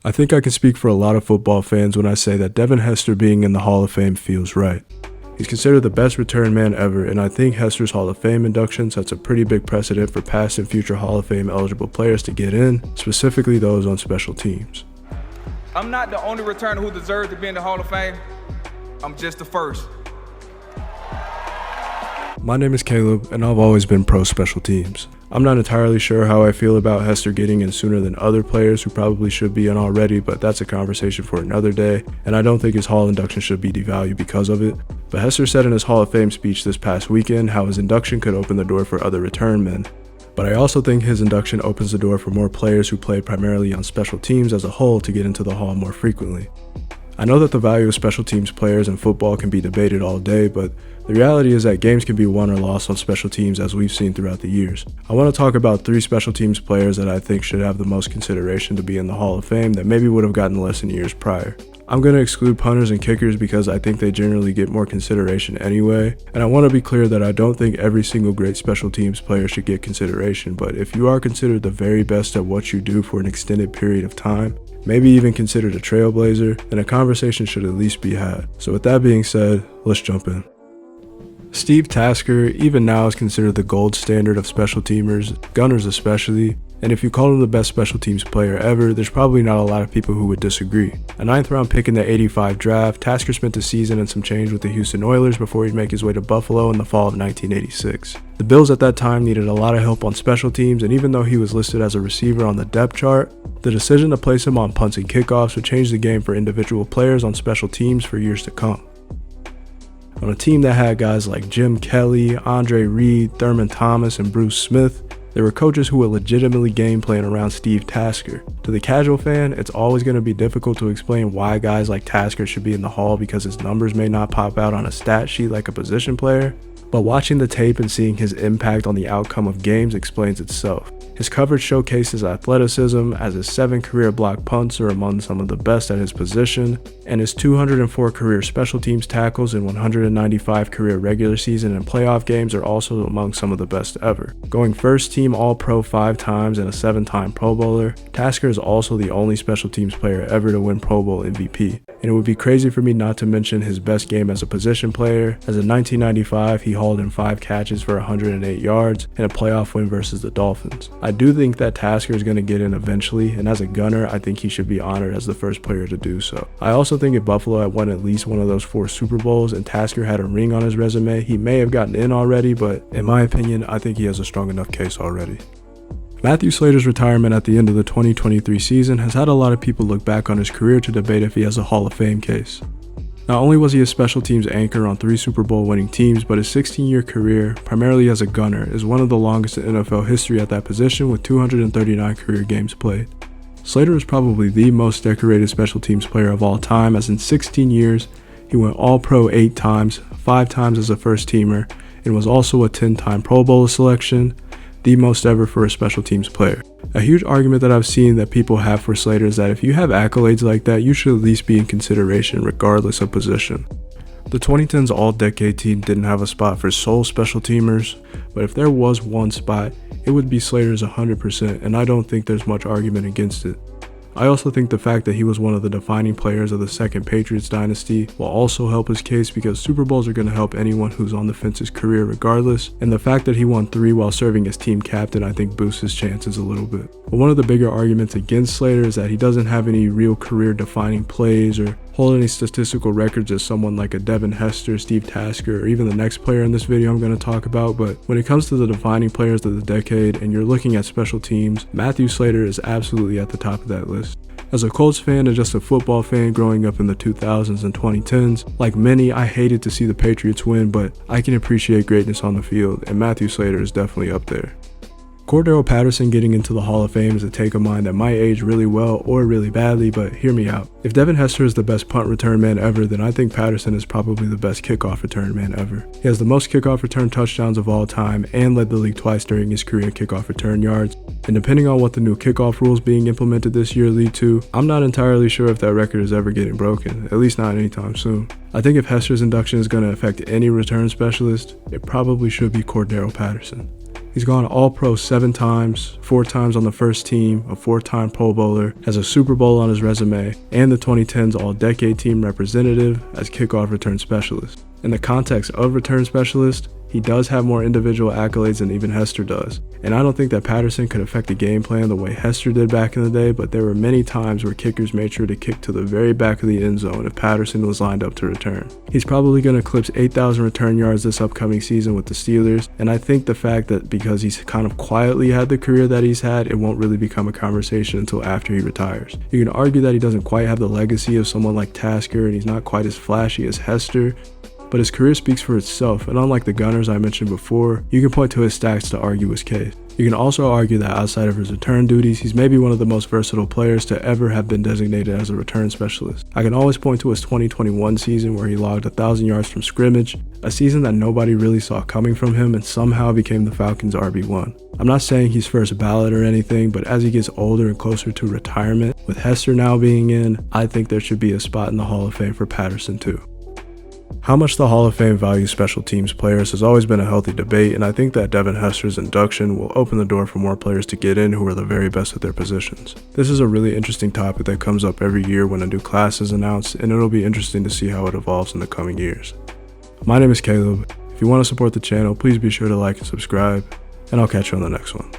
I think I can speak for a lot of football fans when I say that Devin Hester being in the Hall of Fame feels right. He's considered the best return man ever, and I think Hester's Hall of Fame induction sets a pretty big precedent for past and future Hall of Fame eligible players to get in, specifically those on special teams. I'm not the only returner who deserves to be in the Hall of Fame. I'm just the first. My name is Caleb, and I've always been pro special teams. I'm not entirely sure how I feel about Hester getting in sooner than other players who probably should be in already, but that's a conversation for another day, and I don't think his Hall induction should be devalued because of it. But Hester said in his Hall of Fame speech this past weekend how his induction could open the door for other return men. But I also think his induction opens the door for more players who played primarily on special teams as a whole to get into the Hall more frequently. I know that the value of special teams players in football can be debated all day, but the reality is that games can be won or lost on special teams as we've seen throughout the years. I want to talk about 3 special teams players that I think should have the most consideration to be in the Hall of Fame that maybe would have gotten less in years prior. I'm going to exclude punters and kickers because I think they generally get more consideration anyway, and I want to be clear that I don't think every single great special teams player should get consideration, but if you are considered the very best at what you do for an extended period of time, maybe even considered a trailblazer, then a conversation should at least be had. So with that being said, let's jump in. Steve Tasker, even now, is considered the gold standard of special teamers, gunners especially, and if you call him the best special teams player ever, there's probably not a lot of people who would disagree. A 9th round pick in the '85 draft, Tasker spent a season and some change with the Houston Oilers before he'd make his way to Buffalo in the fall of 1986. The Bills at that time needed a lot of help on special teams, and even though he was listed as a receiver on the depth chart, the decision to place him on punts and kickoffs would change the game for individual players on special teams for years to come. On a team that had guys like Jim Kelly, Andre Reed, Thurman Thomas, and Bruce Smith, there were coaches who were legitimately game playing around Steve Tasker. To the casual fan, it's always going to be difficult to explain why guys like Tasker should be in the Hall because his numbers may not pop out on a stat sheet like a position player, but watching the tape and seeing his impact on the outcome of games explains itself. His coverage showcases athleticism, as his 7 career block punts are among some of the best at his position, and his 204 career special teams tackles and 195 career regular season and playoff games are also among some of the best ever. Going first team All-Pro 5 times and a 7-time Pro Bowler, Tasker is also the only special teams player ever to win Pro Bowl MVP. And it would be crazy for me not to mention his best game as a position player, as in 1995 he hauled in 5 catches for 108 yards and a playoff win versus the Dolphins. I do think that Tasker is going to get in eventually, and as a gunner, I think he should be honored as the first player to do so. I also think if Buffalo had won at least one of those 4 Super Bowls and Tasker had a ring on his resume, he may have gotten in already, but in my opinion, I think he has a strong enough case already. Matthew Slater's retirement at the end of the 2023 season has had a lot of people look back on his career to debate if he has a Hall of Fame case. Not only was he a special teams anchor on 3 Super Bowl winning teams, but his 16-year career, primarily as a gunner, is one of the longest in NFL history at that position with 239 career games played. Slater is probably the most decorated special teams player of all time, as in 16 years, he went All-Pro 8 times, 5 times as a first teamer, and was also a 10-time Pro Bowl selection, the most ever for a special teams player. A huge argument that I've seen that people have for Slater is that if you have accolades like that, you should at least be in consideration regardless of position. The 2010s All-Decade team didn't have a spot for sole special teamers, but if there was one spot, it would be Slater's 100%, and I don't think there's much argument against it. I also think the fact that he was one of the defining players of the second Patriots dynasty will also help his case because Super Bowls are going to help anyone who's on the fence's career regardless, and the fact that he won 3 while serving as team captain I think boosts his chances a little bit. But one of the bigger arguments against Slater is that he doesn't have any real career defining plays or hold any statistical records as someone like a Devin Hester, Steve Tasker, or even the next player in this video I'm going to talk about, but when it comes to the defining players of the decade and you're looking at special teams, Matthew Slater is absolutely at the top of that list. As a Colts fan and just a football fan growing up in the 2000s and 2010s, like many, I hated to see the Patriots win, but I can appreciate greatness on the field, and Matthew Slater is definitely up there. Cordero Patterson getting into the Hall of Fame is a take of mine that might age really well or really badly, but hear me out. If Devin Hester is the best punt return man ever, then I think Patterson is probably the best kickoff return man ever. He has the most kickoff return touchdowns of all time and led the league twice during his career in kickoff return yards, and depending on what the new kickoff rules being implemented this year lead to, I'm not entirely sure if that record is ever getting broken, at least not anytime soon. I think if Hester's induction is going to affect any return specialist, it probably should be Cordero Patterson. He's gone All-Pro 7 times, 4 times on the first team, a 4-time Pro Bowler, has a Super Bowl on his resume, and the 2010s All-Decade Team representative as kickoff return specialist. In the context of return specialist, he does have more individual accolades than even Hester does. And I don't think that Patterson could affect the game plan the way Hester did back in the day, but there were many times where kickers made sure to kick to the very back of the end zone if Patterson was lined up to return. He's probably going to eclipse 8,000 return yards this upcoming season with the Steelers, and I think the fact that because he's kind of quietly had the career that he's had, it won't really become a conversation until after he retires. You can argue that he doesn't quite have the legacy of someone like Tasker, and he's not quite as flashy as Hester, but his career speaks for itself, and unlike the Gunners I mentioned before, you can point to his stats to argue his case. You can also argue that outside of his return duties, he's maybe one of the most versatile players to ever have been designated as a return specialist. I can always point to his 2021 season where he logged 1,000 yards from scrimmage, a season that nobody really saw coming from him and somehow became the Falcons' RB1. I'm not saying he's first ballot or anything, but as he gets older and closer to retirement, with Hester now being in, I think there should be a spot in the Hall of Fame for Patterson too. How much the Hall of Fame values special teams players has always been a healthy debate, and I think that Devin Hester's induction will open the door for more players to get in who are the very best at their positions. This is a really interesting topic that comes up every year when a new class is announced, and it'll be interesting to see how it evolves in the coming years. My name is Caleb. If you want to support the channel, please be sure to like and subscribe, and I'll catch you on the next one.